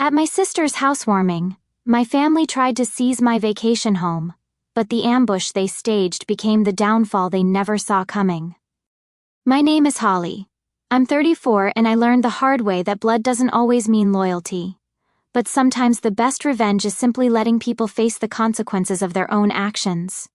At my sister's housewarming, my family tried to seize my vacation home, but the ambush they staged became the downfall they never saw coming. My name is Holly. I'm 34 and I learned the hard way that blood doesn't always mean loyalty. But sometimes the best revenge is simply letting people face the consequences of their own actions.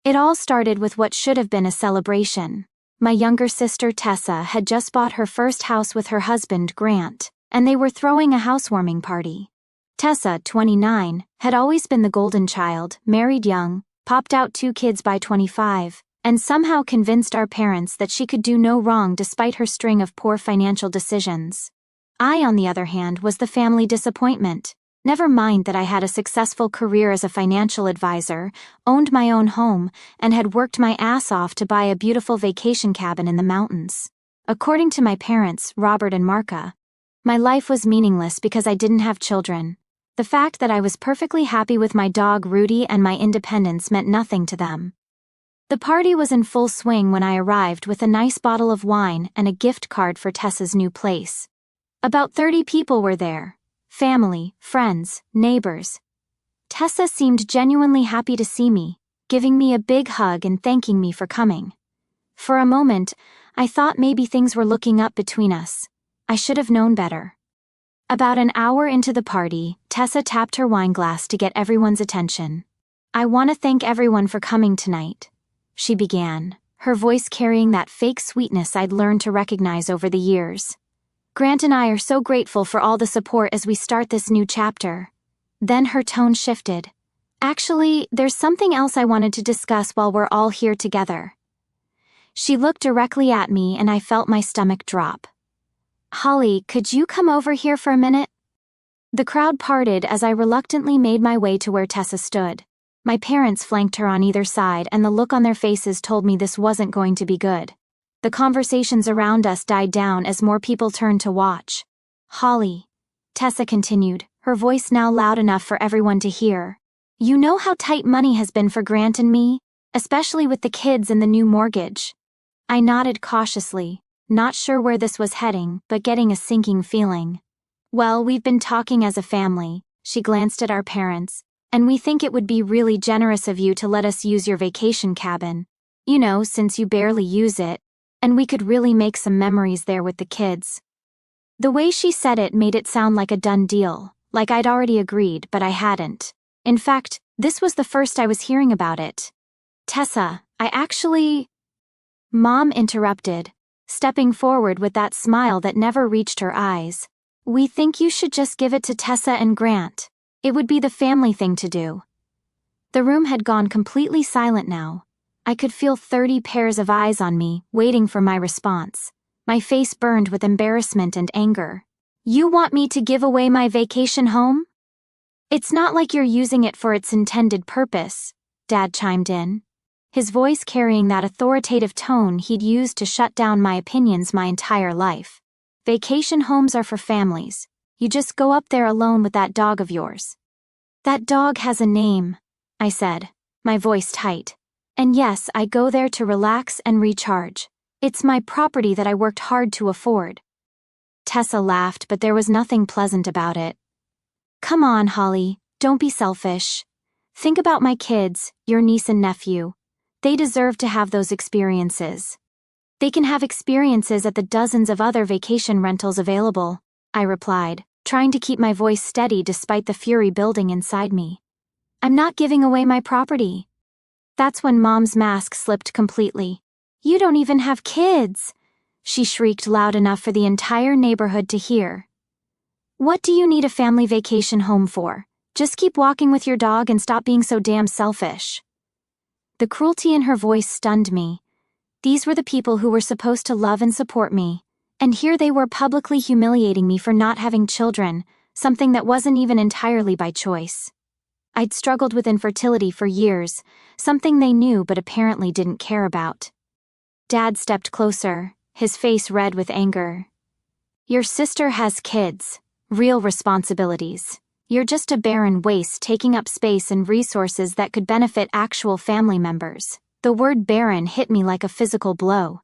It all started with what should have been a celebration. My younger sister Tessa had just bought her first house with her husband Grant, and they were throwing a housewarming party. Tessa, 29, had always been the golden child, married young, popped out 2 kids by 25, and somehow convinced our parents that she could do no wrong despite her string of poor financial decisions. I, on the other hand, was the family disappointment. Never mind that I had a successful career as a financial advisor, owned my own home, and had worked my ass off to buy a beautiful vacation cabin in the mountains. According to my parents, Robert and Marka, my life was meaningless because I didn't have children. The fact that I was perfectly happy with my dog Rudy and my independence meant nothing to them. The party was in full swing when I arrived with a nice bottle of wine and a gift card for Tessa's new place. About 30 people were there. Family, friends, neighbors. Tessa seemed genuinely happy to see me, giving me a big hug and thanking me for coming. For a moment, I thought maybe things were looking up between us. I should have known better. About an hour into the party, Tessa tapped her wine glass to get everyone's attention. "I want to thank everyone for coming tonight," she began, her voice carrying that fake sweetness I'd learned to recognize over the years. "Grant and I are so grateful for all the support as we start this new chapter." Then her tone shifted. "Actually, there's something else I wanted to discuss while we're all here together." She looked directly at me and I felt my stomach drop. "Holly, could you come over here for a minute?" The crowd parted as I reluctantly made my way to where Tessa stood. My parents flanked her on either side and the look on their faces told me this wasn't going to be good. The conversations around us died down as more people turned to watch. "Holly," Tessa continued, her voice now loud enough for everyone to hear. "You know how tight money has been for Grant and me, especially with the kids and the new mortgage." I nodded cautiously, not sure where this was heading, but getting a sinking feeling. "Well, we've been talking as a family," she glanced at our parents, "and we think it would be really generous of you to let us use your vacation cabin. You know, since you barely use it. And we could really make some memories there with the kids." The way she said it made it sound like a done deal, like I'd already agreed, but I hadn't. In fact, this was the first I was hearing about it. "Tessa, Mom interrupted, stepping forward with that smile that never reached her eyes. "We think you should just give it to Tessa and Grant. It would be the family thing to do." The room had gone completely silent now. I could feel 30 pairs of eyes on me, waiting for my response. My face burned with embarrassment and anger. "You want me to give away my vacation home?" "It's not like you're using it for its intended purpose," Dad chimed in, his voice carrying that authoritative tone he'd used to shut down my opinions my entire life. "Vacation homes are for families. You just go up there alone with that dog of yours." "That dog has a name," I said, my voice tight. "And yes, I go there to relax and recharge. It's my property that I worked hard to afford." Tessa laughed, but there was nothing pleasant about it. "Come on, Holly, don't be selfish. Think about my kids, your niece and nephew. They deserve to have those experiences. They can have experiences at the dozens of other vacation rentals available," I replied, trying to keep my voice steady despite the fury building inside me. "I'm not giving away my property." That's when Mom's mask slipped completely. "You don't even have kids!" she shrieked loud enough for the entire neighborhood to hear. "What do you need a family vacation home for? Just keep walking with your dog and stop being so damn selfish." The cruelty in her voice stunned me. These were the people who were supposed to love and support me, and here they were publicly humiliating me for not having children, something that wasn't even entirely by choice. I'd struggled with infertility for years, something they knew but apparently didn't care about. Dad stepped closer, his face red with anger. "Your sister has kids, real responsibilities. You're just a barren waste taking up space and resources that could benefit actual family members." The word barren hit me like a physical blow.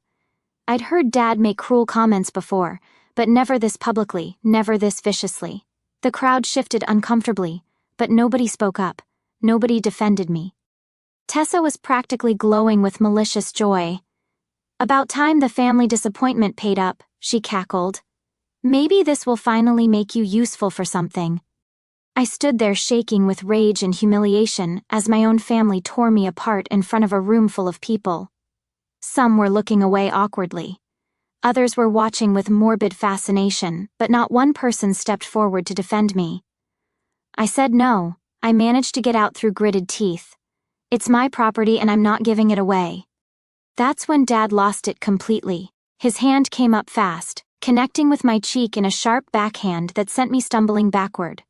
I'd heard Dad make cruel comments before, but never this publicly, never this viciously. The crowd shifted uncomfortably, but nobody spoke up. Nobody defended me. Tessa was practically glowing with malicious joy. "About time the family disappointment paid up," she cackled. "Maybe this will finally make you useful for something." I stood there shaking with rage and humiliation as my own family tore me apart in front of a room full of people. Some were looking away awkwardly. Others were watching with morbid fascination, but not one person stepped forward to defend me. I said no. I managed to get out through gritted teeth. "It's my property and I'm not giving it away." That's when Dad lost it completely. His hand came up fast, connecting with my cheek in a sharp backhand that sent me stumbling backward.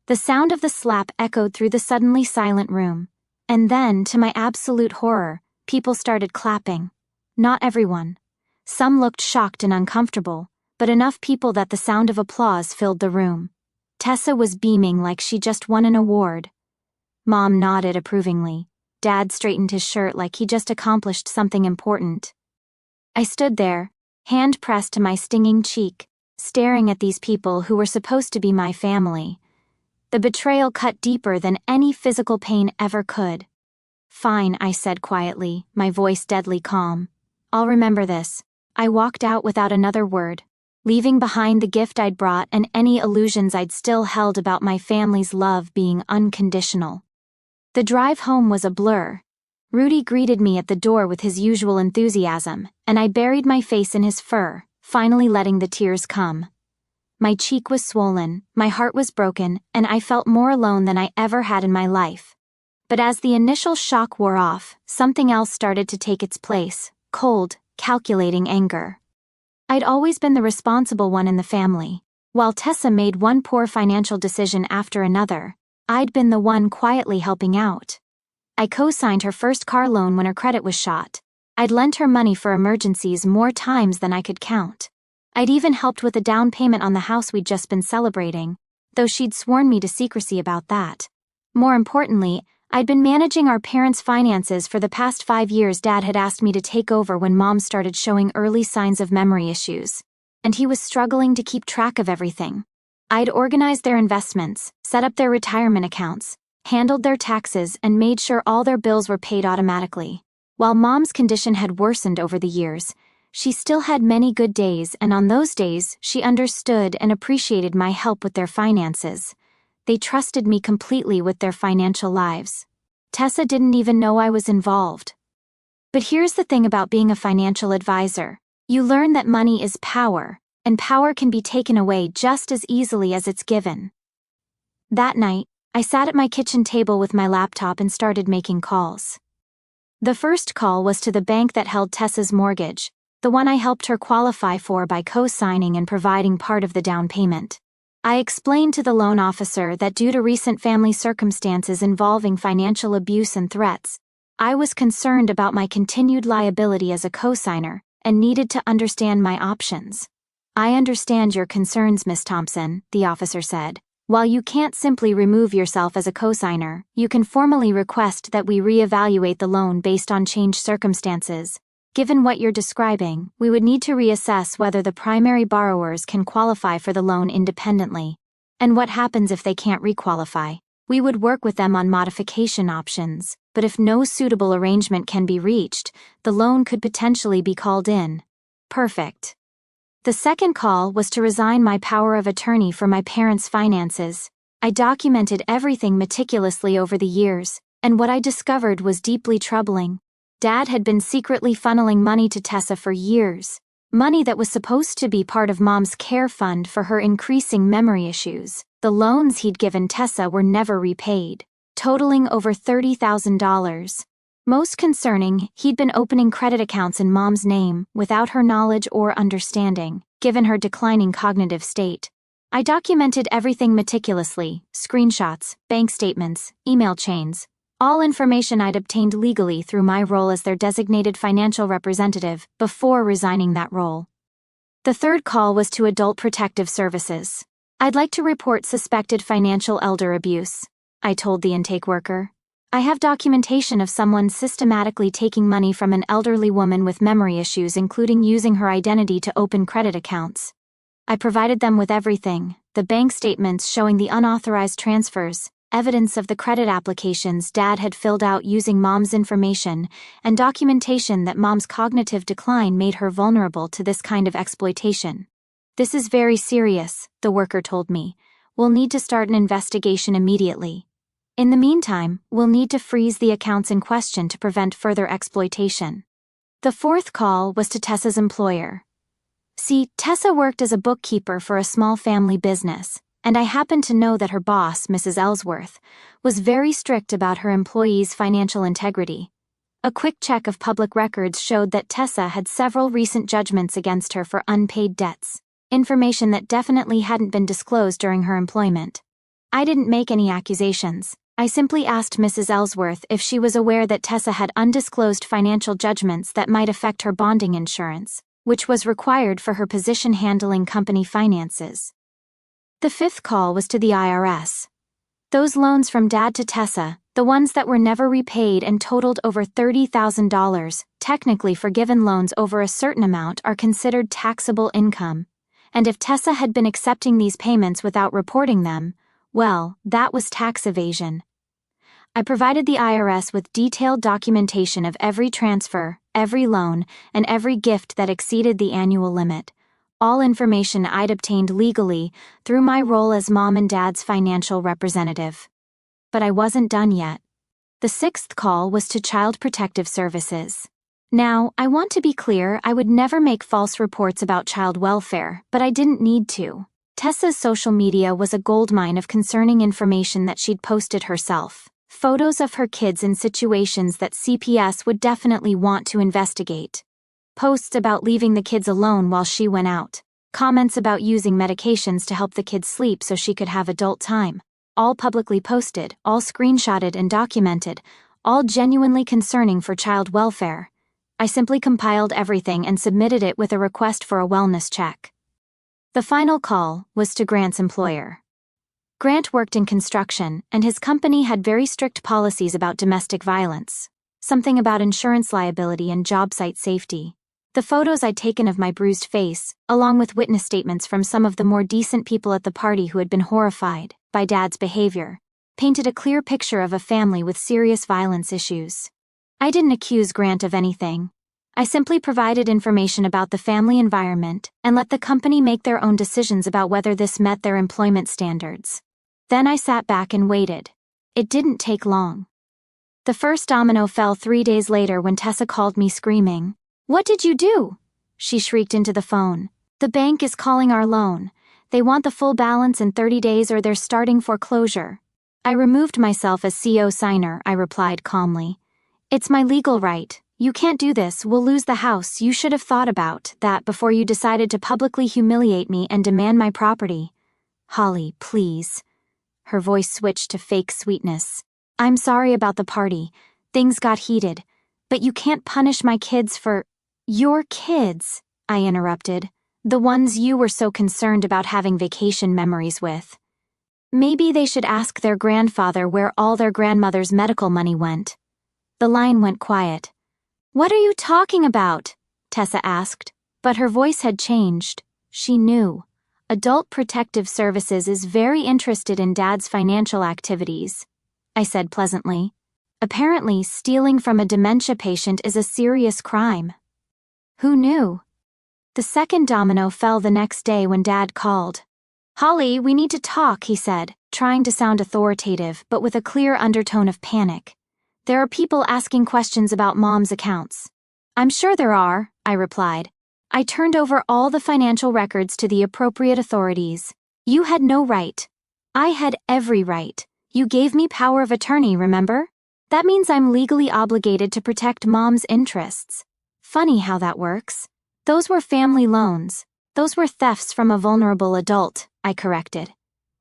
The sound of the slap echoed through the suddenly silent room. And then, to my absolute horror, people started clapping. Not everyone. Some looked shocked and uncomfortable, but enough people that the sound of applause filled the room. Tessa was beaming like she just won an award. Mom nodded approvingly. Dad straightened his shirt like he just accomplished something important. I stood there, hand pressed to my stinging cheek, staring at these people who were supposed to be my family. The betrayal cut deeper than any physical pain ever could. "Fine," I said quietly, my voice deadly calm. "I'll remember this." I walked out without another word, leaving behind the gift I'd brought and any illusions I'd still held about my family's love being unconditional. The drive home was a blur. Rudy greeted me at the door with his usual enthusiasm, and I buried my face in his fur, finally letting the tears come. My cheek was swollen, my heart was broken, and I felt more alone than I ever had in my life. But as the initial shock wore off, something else started to take its place: cold, calculating anger. I'd always been the responsible one in the family. While Tessa made one poor financial decision after another, I'd been the one quietly helping out. I co-signed her first car loan when her credit was shot. I'd lent her money for emergencies more times than I could count. I'd even helped with a down payment on the house we'd just been celebrating, though she'd sworn me to secrecy about that. More importantly, I'd been managing our parents' finances for the past 5 years. Dad had asked me to take over when Mom started showing early signs of memory issues, and he was struggling to keep track of everything. I'd organized their investments, set up their retirement accounts, handled their taxes, and made sure all their bills were paid automatically. While Mom's condition had worsened over the years, she still had many good days, and on those days, she understood and appreciated my help with their finances. They trusted me completely with their financial lives. Tessa didn't even know I was involved. But here's the thing about being a financial advisor. You learn that money is power, and power can be taken away just as easily as it's given. That night, I sat at my kitchen table with my laptop and started making calls. The first call was to the bank that held Tessa's mortgage, the one I helped her qualify for by co-signing and providing part of the down payment. I explained to the loan officer that due to recent family circumstances involving financial abuse and threats, I was concerned about my continued liability as a co-signer and needed to understand my options. "I understand your concerns, Miss Thompson," the officer said. "While you can't simply remove yourself as a co-signer, you can formally request that we reevaluate the loan based on changed circumstances. Given what you're describing, we would need to reassess whether the primary borrowers can qualify for the loan independently. And what happens if they can't requalify? We would work with them on modification options, but if no suitable arrangement can be reached, the loan could potentially be called in." Perfect. The second call was to resign my power of attorney for my parents' finances. I documented everything meticulously over the years, and what I discovered was deeply troubling. Dad had been secretly funneling money to Tessa for years, money that was supposed to be part of Mom's care fund for her increasing memory issues. The loans he'd given Tessa were never repaid, totaling over $30,000. Most concerning, he'd been opening credit accounts in Mom's name without her knowledge or understanding, given her declining cognitive state. I documented everything meticulously: screenshots, bank statements, email chains, all information I'd obtained legally through my role as their designated financial representative before resigning that role. The third call was to Adult Protective Services. "I'd like to report suspected financial elder abuse," I told the intake worker. "I have documentation of someone systematically taking money from an elderly woman with memory issues, including using her identity to open credit accounts." I provided them with everything: the bank statements showing the unauthorized transfers, evidence of the credit applications Dad had filled out using Mom's information, and documentation that Mom's cognitive decline made her vulnerable to this kind of exploitation. "This is very serious," the worker told me. "We'll need to start an investigation immediately. In the meantime, we'll need to freeze the accounts in question to prevent further exploitation." The fourth call was to Tessa's employer. See, Tessa worked as a bookkeeper for a small family business, and I happened to know that her boss, Mrs. Ellsworth, was very strict about her employees' financial integrity. A quick check of public records showed that Tessa had several recent judgments against her for unpaid debts, information that definitely hadn't been disclosed during her employment. I didn't make any accusations. I simply asked Mrs. Ellsworth if she was aware that Tessa had undisclosed financial judgments that might affect her bonding insurance, which was required for her position handling company finances. The fifth call was to the IRS. Those loans from Dad to Tessa, the ones that were never repaid and totaled over $30,000, technically forgiven loans over a certain amount are considered taxable income. And if Tessa had been accepting these payments without reporting them, well, that was tax evasion. I provided the IRS with detailed documentation of every transfer, every loan, and every gift that exceeded the annual limit, all information I'd obtained legally through my role as Mom and Dad's financial representative. But I wasn't done yet. The sixth call was to Child Protective Services. Now, I want to be clear, I would never make false reports about child welfare, but I didn't need to. Tessa's social media was a goldmine of concerning information that she'd posted herself. Photos of her kids in situations that CPS would definitely want to investigate. Posts about leaving the kids alone while she went out. Comments about using medications to help the kids sleep so she could have adult time. All publicly posted, all screenshotted and documented, all genuinely concerning for child welfare. I simply compiled everything and submitted it with a request for a wellness check. The final call was to Grant's employer. Grant worked in construction, and his company had very strict policies about domestic violence. Something about insurance liability and job site safety. The photos I'd taken of my bruised face, along with witness statements from some of the more decent people at the party who had been horrified by Dad's behavior, painted a clear picture of a family with serious violence issues. I didn't accuse Grant of anything. I simply provided information about the family environment and let the company make their own decisions about whether this met their employment standards. Then I sat back and waited. It didn't take long. The first domino fell 3 days later when Tessa called me screaming. "What did you do?" she shrieked into the phone. "The bank is calling our loan. They want the full balance in 30 days or they're starting foreclosure." I removed myself as CO signer, I replied calmly. "It's my legal right. You can't do this, we'll lose the house. You should have thought about that before you decided to publicly humiliate me and demand my property." "Holly, please." Her voice switched to fake sweetness. "I'm sorry about the party. Things got heated. But you can't punish my kids for—" "Your kids," I interrupted. "The ones you were so concerned about having vacation memories with. Maybe they should ask their grandfather where all their grandmother's medical money went." The line went quiet. "What are you talking about?" Tessa asked, but her voice had changed. She knew. Adult Protective Services is very interested in Dad's financial activities, I said pleasantly. Apparently, stealing from a dementia patient is a serious crime. Who knew? The second domino fell the next day when Dad called. "Holly, we need to talk," he said, trying to sound authoritative but with a clear undertone of panic. "There are people asking questions about Mom's accounts." "I'm sure there are," I replied. I turned over all the financial records to the appropriate authorities. "You had no right." "I had every right. You gave me power of attorney, remember? That means I'm legally obligated to protect Mom's interests." "Funny how that works. Those were family loans. Those were thefts from a vulnerable adult," I corrected.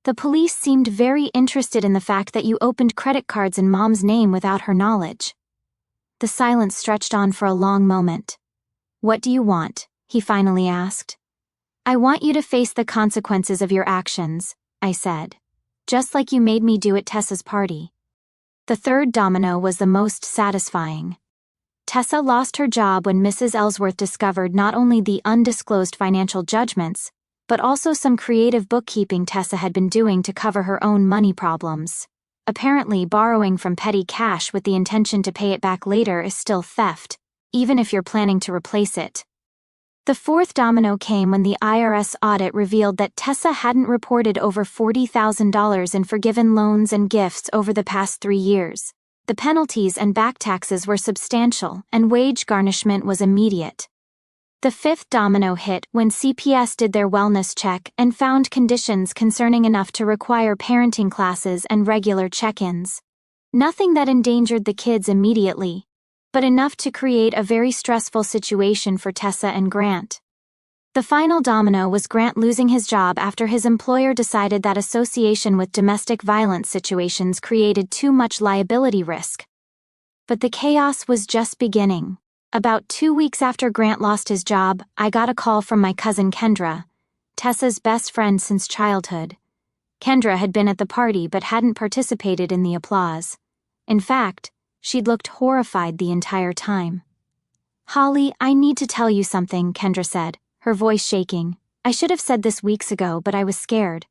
"The police seemed very interested in the fact that you opened credit cards in Mom's name without her knowledge." The silence stretched on for a long moment. "What do you want?" he finally asked. "I want you to face the consequences of your actions," I said. "Just like you made me do at Tessa's party." The third domino was the most satisfying. Tessa lost her job when Mrs. Ellsworth discovered not only the undisclosed financial judgments, but also some creative bookkeeping Tessa had been doing to cover her own money problems. Apparently, borrowing from petty cash with the intention to pay it back later is still theft, even if you're planning to replace it. The fourth domino came when the IRS audit revealed that Tessa hadn't reported over $40,000 in forgiven loans and gifts over the past 3 years. The penalties and back taxes were substantial, and wage garnishment was immediate. The fifth domino hit when CPS did their wellness check and found conditions concerning enough to require parenting classes and regular check-ins. Nothing that endangered the kids immediately, but enough to create a very stressful situation for Tessa and Grant. The final domino was Grant losing his job after his employer decided that association with domestic violence situations created too much liability risk. But the chaos was just beginning. About 2 weeks after Grant lost his job, I got a call from my cousin Kendra, Tessa's best friend since childhood. Kendra had been at the party but hadn't participated in the applause. In fact, she'd looked horrified the entire time. "Holly, I need to tell you something," Kendra said, her voice shaking. "I should have said this weeks ago, but I was scared.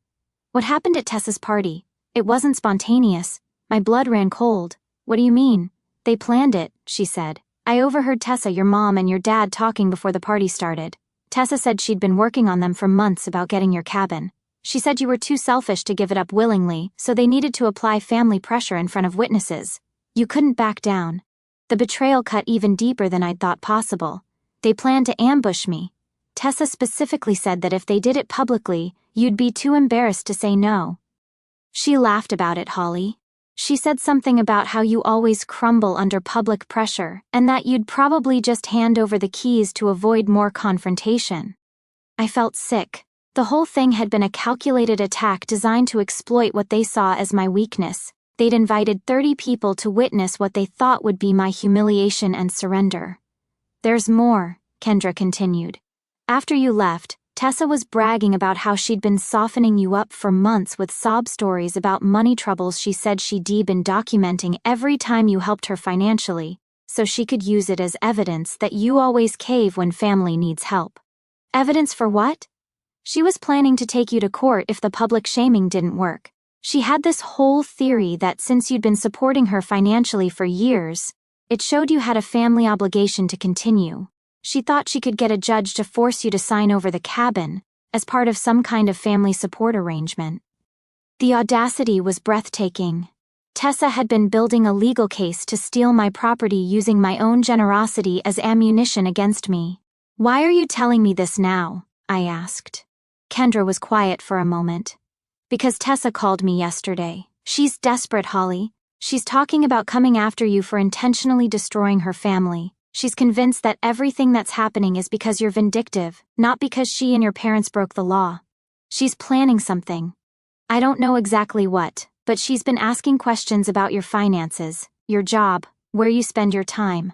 What happened at Tessa's party? It wasn't spontaneous. My blood ran cold." "What do you mean?" "They planned it," she said. "I overheard Tessa, your mom, and your dad talking before the party started. Tessa said she'd been working on them for months about getting your cabin. She said you were too selfish to give it up willingly, so they needed to apply family pressure in front of witnesses. You couldn't back down. The betrayal cut even deeper than I'd thought possible. They planned to ambush me. Tessa specifically said that if they did it publicly, you'd be too embarrassed to say no. She laughed about it, Holly. She said something about how you always crumble under public pressure, and that you'd probably just hand over the keys to avoid more confrontation." I felt sick. The whole thing had been a calculated attack designed to exploit what they saw as my weakness. They'd invited 30 people to witness what they thought would be my humiliation and surrender. "There's more," Kendra continued. "After you left, Tessa was bragging about how she'd been softening you up for months with sob stories about money troubles she said she'd been documenting every time you helped her financially, so she could use it as evidence that you always cave when family needs help." "Evidence for what?" "She was planning to take you to court if the public shaming didn't work. She had this whole theory that since you'd been supporting her financially for years, it showed you had a family obligation to continue. She thought she could get a judge to force you to sign over the cabin, as part of some kind of family support arrangement." The audacity was breathtaking. Tessa had been building a legal case to steal my property using my own generosity as ammunition against me. "Why are you telling me this now?" I asked. Kendra was quiet for a moment. "Because Tessa called me yesterday. She's desperate, Holly. She's talking about coming after you for intentionally destroying her family. She's convinced that everything that's happening is because you're vindictive, not because she and your parents broke the law. She's planning something. I don't know exactly what, but she's been asking questions about your finances, your job, where you spend your time.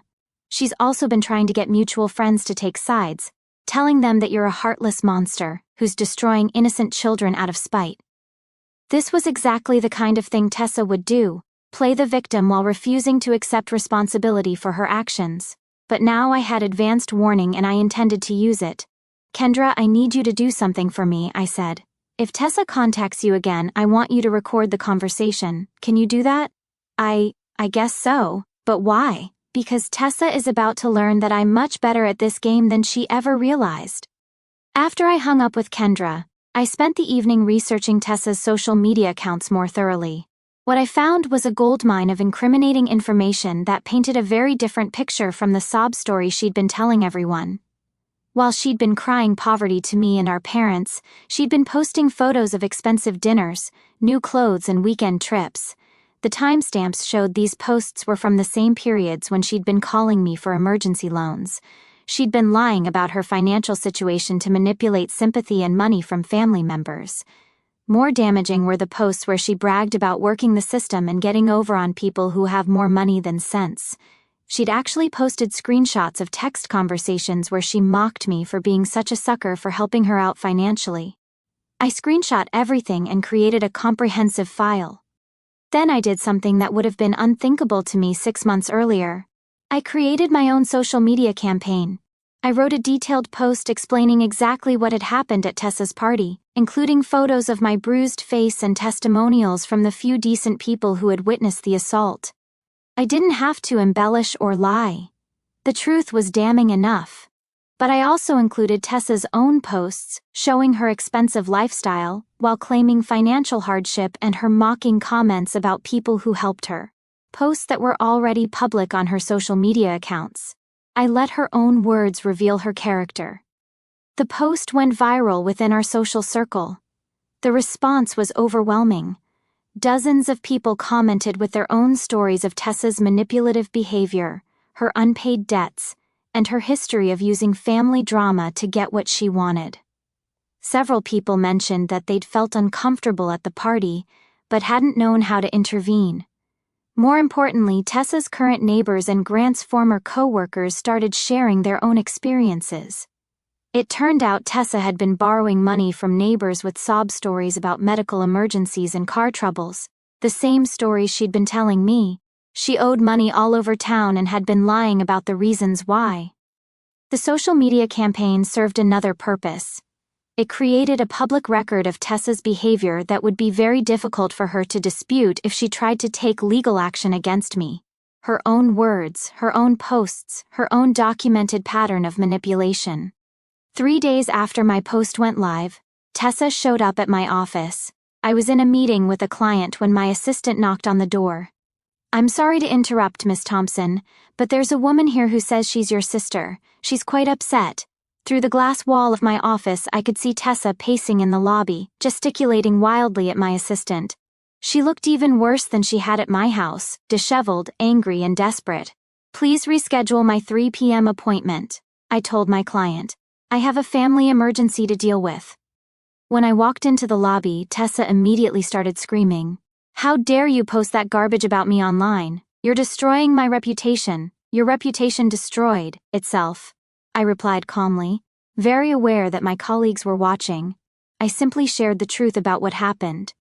She's also been trying to get mutual friends to take sides, telling them that you're a heartless monster who's destroying innocent children out of spite." This was exactly the kind of thing Tessa would do, play the victim while refusing to accept responsibility for her actions. But now I had advanced warning and I intended to use it. "Kendra, I need you to do something for me," I said. "If Tessa contacts you again, I want you to record the conversation. Can you do that?" I guess so, but why?" "Because Tessa is about to learn that I'm much better at this game than she ever realized." After I hung up with Kendra, I spent the evening researching Tessa's social media accounts more thoroughly. What I found was a goldmine of incriminating information that painted a very different picture from the sob story she'd been telling everyone. While she'd been crying poverty to me and our parents, she'd been posting photos of expensive dinners, new clothes, and weekend trips. The timestamps showed these posts were from the same periods when she'd been calling me for emergency loans. She'd been lying about her financial situation to manipulate sympathy and money from family members. More damaging were the posts where she bragged about working the system and getting over on people who have more money than sense. She'd actually posted screenshots of text conversations where she mocked me for being such a sucker for helping her out financially. I screenshot everything and created a comprehensive file. Then I did something that would have been unthinkable to me 6 months earlier. I created my own social media campaign. I wrote a detailed post explaining exactly what had happened at Tessa's party, including photos of my bruised face and testimonials from the few decent people who had witnessed the assault. I didn't have to embellish or lie. The truth was damning enough. But I also included Tessa's own posts, showing her expensive lifestyle, while claiming financial hardship, and her mocking comments about people who helped her. Posts that were already public on her social media accounts. I let her own words reveal her character. The post went viral within our social circle. The response was overwhelming. Dozens of people commented with their own stories of Tessa's manipulative behavior, her unpaid debts, and her history of using family drama to get what she wanted. Several people mentioned that they'd felt uncomfortable at the party, but hadn't known how to intervene. More importantly, Tessa's current neighbors and Grant's former co-workers started sharing their own experiences. It turned out Tessa had been borrowing money from neighbors with sob stories about medical emergencies and car troubles, the same stories she'd been telling me. She owed money all over town and had been lying about the reasons why. The social media campaign served another purpose. It created a public record of Tessa's behavior that would be very difficult for her to dispute if she tried to take legal action against me. Her own words, her own posts, her own documented pattern of manipulation. 3 days after my post went live, Tessa showed up at my office. I was in a meeting with a client when my assistant knocked on the door. "I'm sorry to interrupt, Miss Thompson, but there's a woman here who says she's your sister. She's quite upset." Through the glass wall of my office, I could see Tessa pacing in the lobby, gesticulating wildly at my assistant. She looked even worse than she had at my house, disheveled, angry, and desperate. "Please reschedule my 3 p.m. appointment," I told my client. "I have a family emergency to deal with." When I walked into the lobby, Tessa immediately started screaming. "How dare you post that garbage about me online? You're destroying my reputation. Your reputation destroyed itself," I replied calmly, very aware that my colleagues were watching. I simply shared the truth about what happened.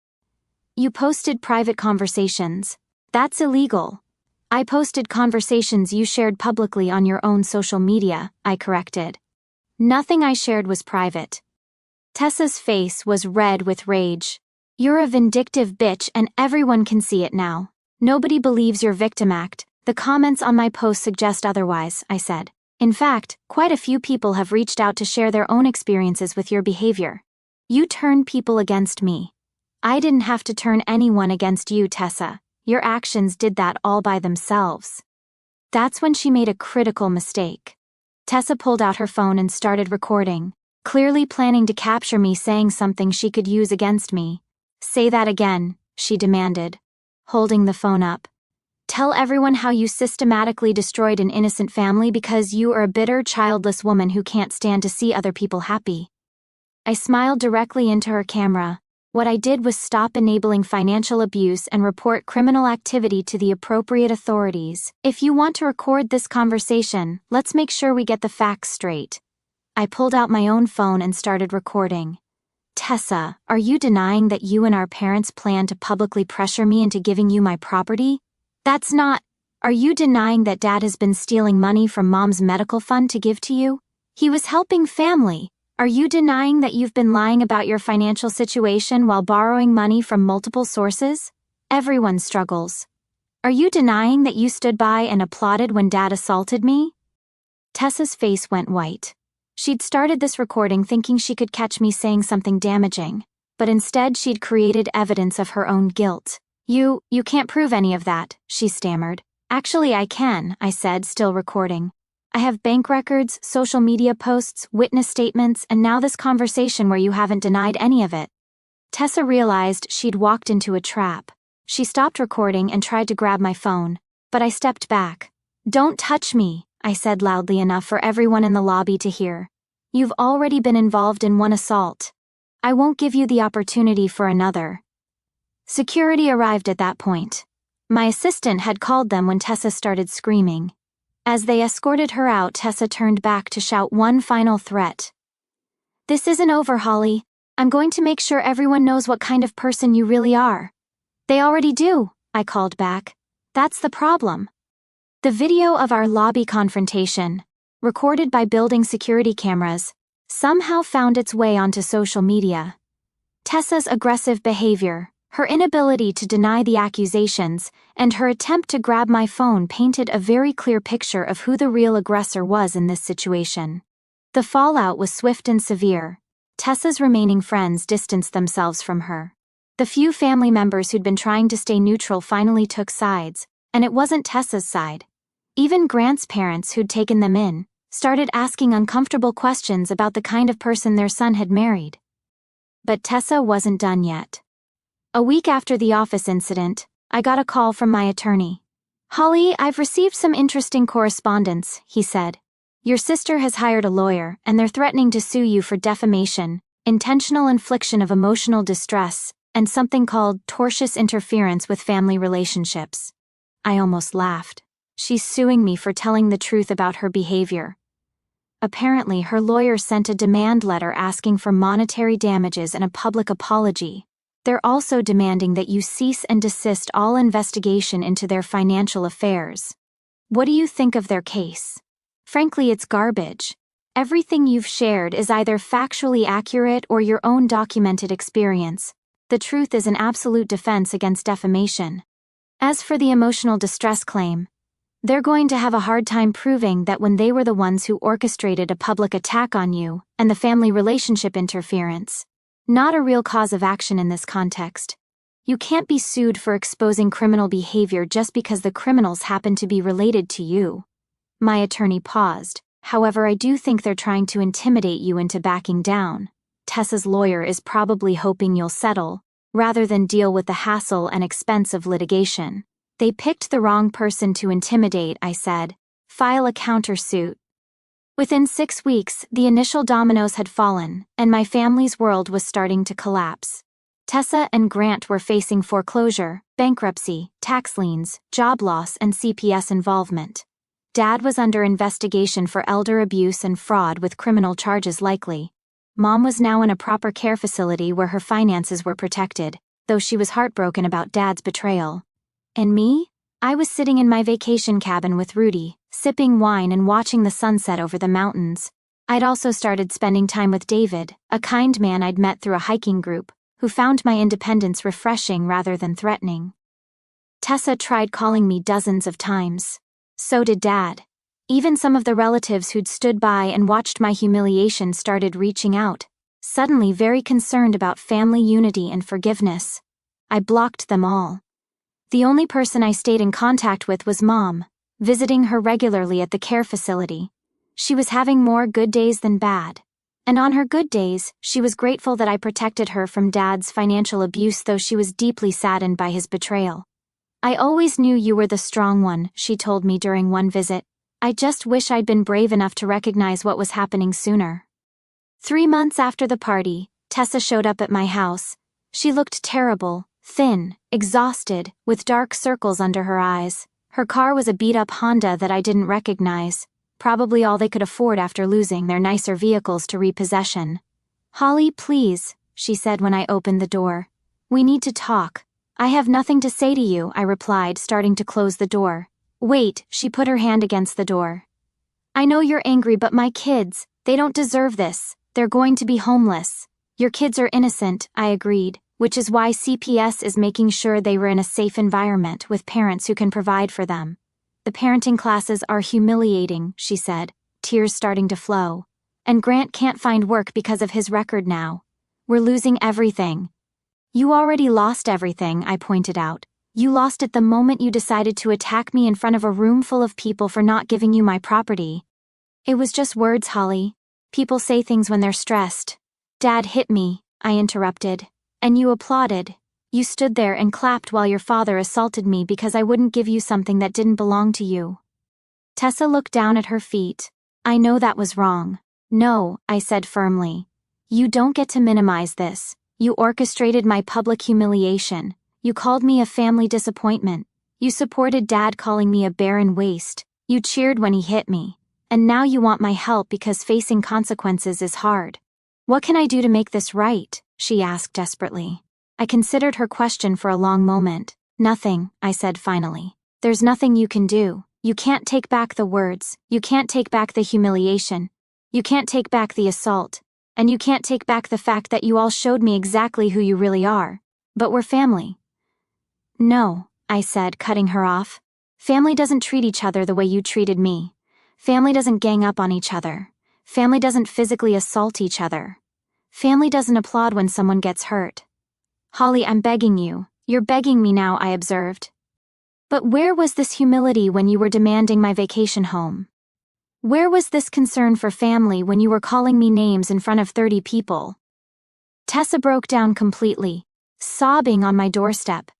"You posted private conversations. That's illegal." "I posted conversations you shared publicly on your own social media," I corrected. "Nothing I shared was private." Tessa's face was red with rage. "You're a vindictive bitch and everyone can see it now. Nobody believes your victim act. The comments on my post suggest otherwise," I said. "In fact, quite a few people have reached out to share their own experiences with your behavior. You turned people against me. I didn't have to turn anyone against you, Tessa. Your actions did that all by themselves." That's when she made a critical mistake. Tessa pulled out her phone and started recording, clearly planning to capture me saying something she could use against me. "Say that again," she demanded, holding the phone up. "Tell everyone how you systematically destroyed an innocent family because you are a bitter, childless woman who can't stand to see other people happy." I smiled directly into her camera. What I did was stop enabling financial abuse and report criminal activity to the appropriate authorities. "If you want to record this conversation, let's make sure we get the facts straight." I pulled out my own phone and started recording. "Tessa, are you denying that you and our parents plan to publicly pressure me into giving you my property? That's not. Are you denying that Dad has been stealing money from Mom's medical fund to give to you? He was helping family. Are you denying that you've been lying about your financial situation while borrowing money from multiple sources? Everyone struggles. Are you denying that you stood by and applauded when Dad assaulted me?" Tessa's face went white. She'd started this recording thinking she could catch me saying something damaging, but instead she'd created evidence of her own guilt. You can't prove any of that," she stammered. "Actually, I can," I said, still recording. "I have bank records, social media posts, witness statements, and now this conversation where you haven't denied any of it." Tessa realized she'd walked into a trap. She stopped recording and tried to grab my phone, but I stepped back. "Don't touch me," I said loudly enough for everyone in the lobby to hear. "You've already been involved in one assault. I won't give you the opportunity for another." Security arrived at that point. My assistant had called them when Tessa started screaming. As they escorted her out, Tessa turned back to shout one final threat. "This isn't over, Holly. I'm going to make sure everyone knows what kind of person you really are." "They already do," I called back. "That's the problem." The video of our lobby confrontation, recorded by building security cameras, somehow found its way onto social media. Tessa's aggressive behavior, her inability to deny the accusations, and her attempt to grab my phone painted a very clear picture of who the real aggressor was in this situation. The fallout was swift and severe. Tessa's remaining friends distanced themselves from her. The few family members who'd been trying to stay neutral finally took sides, and it wasn't Tessa's side. Even Grant's parents, who'd taken them in, started asking uncomfortable questions about the kind of person their son had married. But Tessa wasn't done yet. A week after the office incident, I got a call from my attorney. "Holly, I've received some interesting correspondence," he said. "Your sister has hired a lawyer, and they're threatening to sue you for defamation, intentional infliction of emotional distress, and something called tortious interference with family relationships." I almost laughed. She's suing me for telling the truth about her behavior. Apparently, her lawyer sent a demand letter asking for monetary damages and a public apology. They're also demanding that you cease and desist all investigation into their financial affairs. What do you think of their case? Frankly, it's garbage. Everything you've shared is either factually accurate or your own documented experience. The truth is an absolute defense against defamation. As for the emotional distress claim, they're going to have a hard time proving that when they were the ones who orchestrated a public attack on you and the family relationship interference. Not a real cause of action in this context. You can't be sued for exposing criminal behavior just because the criminals happen to be related to you. My attorney paused. However, I do think they're trying to intimidate you into backing down. Tessa's lawyer is probably hoping you'll settle, rather than deal with the hassle and expense of litigation. They picked the wrong person to intimidate, I said. File a countersuit. Within 6 weeks, the initial dominoes had fallen, and my family's world was starting to collapse. Tessa and Grant were facing foreclosure, bankruptcy, tax liens, job loss, and CPS involvement. Dad was under investigation for elder abuse and fraud with criminal charges likely. Mom was now in a proper care facility where her finances were protected, though she was heartbroken about Dad's betrayal. And me? I was sitting in my vacation cabin with Rudy, sipping wine and watching the sunset over the mountains. I'd also started spending time with David, a kind man I'd met through a hiking group, who found my independence refreshing rather than threatening. Tessa tried calling me dozens of times. So did Dad. Even some of the relatives who'd stood by and watched my humiliation started reaching out, suddenly very concerned about family unity and forgiveness. I blocked them all. The only person I stayed in contact with was Mom, visiting her regularly at the care facility. She was having more good days than bad. And on her good days, she was grateful that I protected her from Dad's financial abuse, though she was deeply saddened by his betrayal. "I always knew you were the strong one," she told me during one visit. "I just wish I'd been brave enough to recognize what was happening sooner." 3 months after the party, Tessa showed up at my house. She looked terrible, thin, exhausted, with dark circles under her eyes. Her car was a beat-up Honda that I didn't recognize, probably all they could afford after losing their nicer vehicles to repossession. "Holly, please," she said when I opened the door. "We need to talk." "I have nothing to say to you," I replied, starting to close the door. "Wait," she put her hand against the door. "I know you're angry, but my kids, they don't deserve this. They're going to be homeless." "Your kids are innocent," I agreed, which is why CPS is making sure they were in a safe environment with parents who can provide for them. "The parenting classes are humiliating," she said, tears starting to flow. "And Grant can't find work because of his record now. We're losing everything." "You already lost everything," I pointed out. "You lost it the moment you decided to attack me in front of a room full of people for not giving you my property." "It was just words, Holly. People say things when they're stressed." "Dad hit me," I interrupted. "And you applauded. You stood there and clapped while your father assaulted me because I wouldn't give you something that didn't belong to you." Tessa looked down at her feet. "I know that was wrong." "No," I said firmly. "You don't get to minimize this. You orchestrated my public humiliation. You called me a family disappointment. You supported Dad calling me a barren waste. You cheered when he hit me. And now you want my help because facing consequences is hard. What can I do to make this right?" she asked desperately. I considered her question for a long moment. "Nothing," I said finally. "There's nothing you can do. You can't take back the words, you can't take back the humiliation, you can't take back the assault, and you can't take back the fact that you all showed me exactly who you really are. But we're family. No, I said, cutting her off. Family doesn't treat each other the way you treated me. Family doesn't gang up on each other. Family doesn't physically assault each other. Family doesn't applaud when someone gets hurt. Holly, I'm begging you. You're begging me now, I observed. But where was this humility when you were demanding my vacation home? Where was this concern for family when you were calling me names in front of 30 people? Tessa broke down completely, sobbing on my doorstep.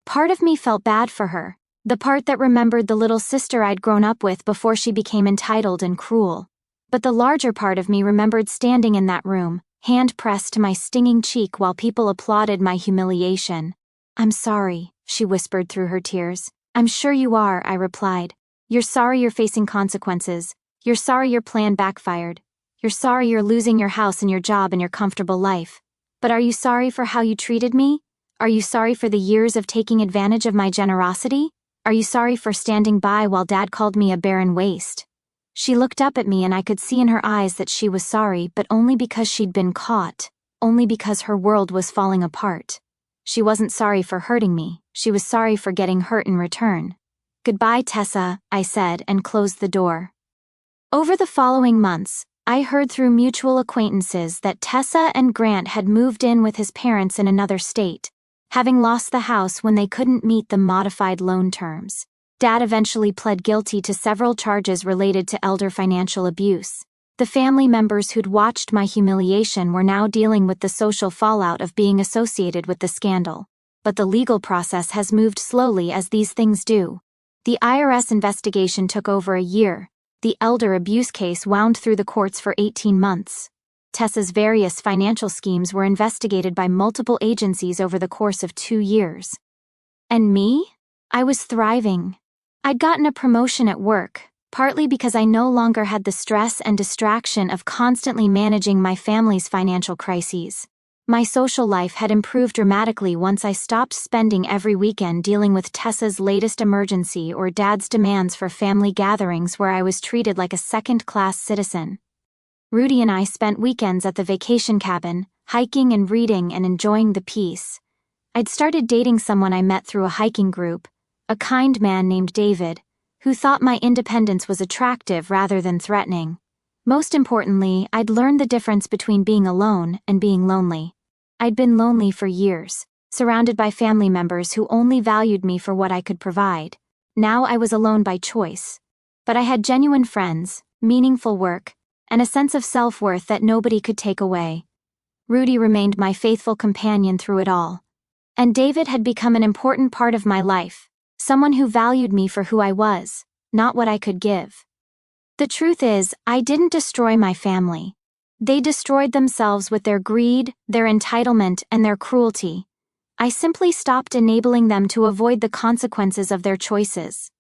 Part of me felt bad for her, the part that remembered the little sister I'd grown up with before she became entitled and cruel. But the larger part of me remembered standing in that room, hand pressed to my stinging cheek while people applauded my humiliation. I'm sorry, she whispered through her tears. I'm sure you are, I replied. You're sorry you're facing consequences. You're sorry your plan backfired. You're sorry you're losing your house and your job and your comfortable life. But are you sorry for how you treated me? Are you sorry for the years of taking advantage of my generosity? Are you sorry for standing by while Dad called me a barren waste? She looked up at me and I could see in her eyes that she was sorry, but only because she'd been caught, only because her world was falling apart. She wasn't sorry for hurting me, she was sorry for getting hurt in return. Goodbye, Tessa, I said and closed the door. Over the following months, I heard through mutual acquaintances that Tessa and Grant had moved in with his parents in another state, having lost the house when they couldn't meet the modified loan terms. Dad eventually pled guilty to several charges related to elder financial abuse. The family members who'd watched my humiliation were now dealing with the social fallout of being associated with the scandal. But the legal process has moved slowly as these things do. The IRS investigation took over a year. The elder abuse case wound through the courts for 18 months. Tessa's various financial schemes were investigated by multiple agencies over the course of 2 years. And me? I was thriving. I'd gotten a promotion at work, partly because I no longer had the stress and distraction of constantly managing my family's financial crises. My social life had improved dramatically once I stopped spending every weekend dealing with Tessa's latest emergency or Dad's demands for family gatherings where I was treated like a second-class citizen. Rudy and I spent weekends at the vacation cabin, hiking and reading and enjoying the peace. I'd started dating someone I met through a hiking group, a kind man named David, who thought my independence was attractive rather than threatening. Most importantly, I'd learned the difference between being alone and being lonely. I'd been lonely for years, surrounded by family members who only valued me for what I could provide. Now I was alone by choice. But I had genuine friends, meaningful work, and a sense of self-worth that nobody could take away. Rudy remained my faithful companion through it all. And David had become an important part of my life, someone who valued me for who I was, not what I could give. The truth is, I didn't destroy my family. They destroyed themselves with their greed, their entitlement, and their cruelty. I simply stopped enabling them to avoid the consequences of their choices.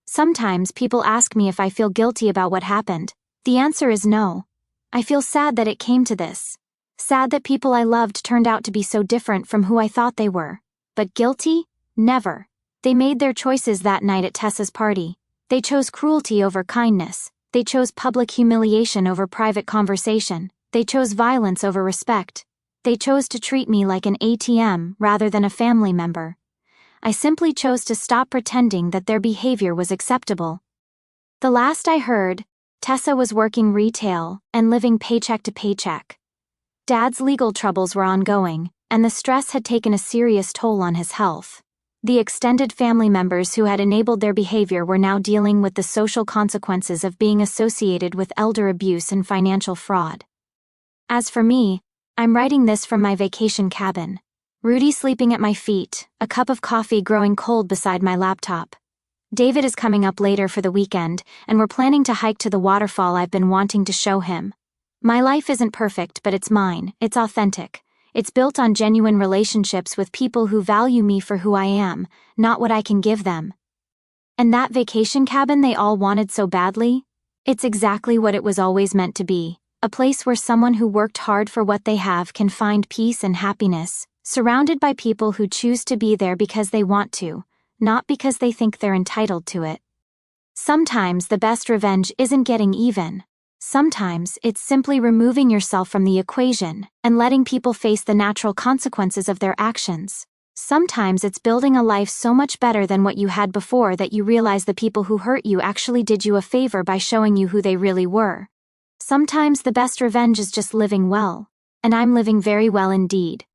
Sometimes people ask me if I feel guilty about what happened. The answer is no. I feel sad that it came to this. Sad that people I loved turned out to be so different from who I thought they were. But guilty? Never. They made their choices that night at Tessa's party. They chose cruelty over kindness. They chose public humiliation over private conversation. They chose violence over respect. They chose to treat me like an ATM rather than a family member. I simply chose to stop pretending that their behavior was acceptable. The last I heard, Tessa was working retail and living paycheck to paycheck. Dad's legal troubles were ongoing, and the stress had taken a serious toll on his health. The extended family members who had enabled their behavior were now dealing with the social consequences of being associated with elder abuse and financial fraud. As for me, I'm writing this from my vacation cabin. Rudy sleeping at my feet, a cup of coffee growing cold beside my laptop. David is coming up later for the weekend, and we're planning to hike to the waterfall I've been wanting to show him. My life isn't perfect, but it's mine, it's authentic. It's built on genuine relationships with people who value me for who I am, not what I can give them. And that vacation cabin they all wanted so badly? It's exactly what it was always meant to be, a place where someone who worked hard for what they have can find peace and happiness, surrounded by people who choose to be there because they want to, not because they think they're entitled to it. Sometimes the best revenge isn't getting even. Sometimes it's simply removing yourself from the equation and letting people face the natural consequences of their actions. Sometimes it's building a life so much better than what you had before that you realize the people who hurt you actually did you a favor by showing you who they really were. Sometimes the best revenge is just living well. And I'm living very well indeed.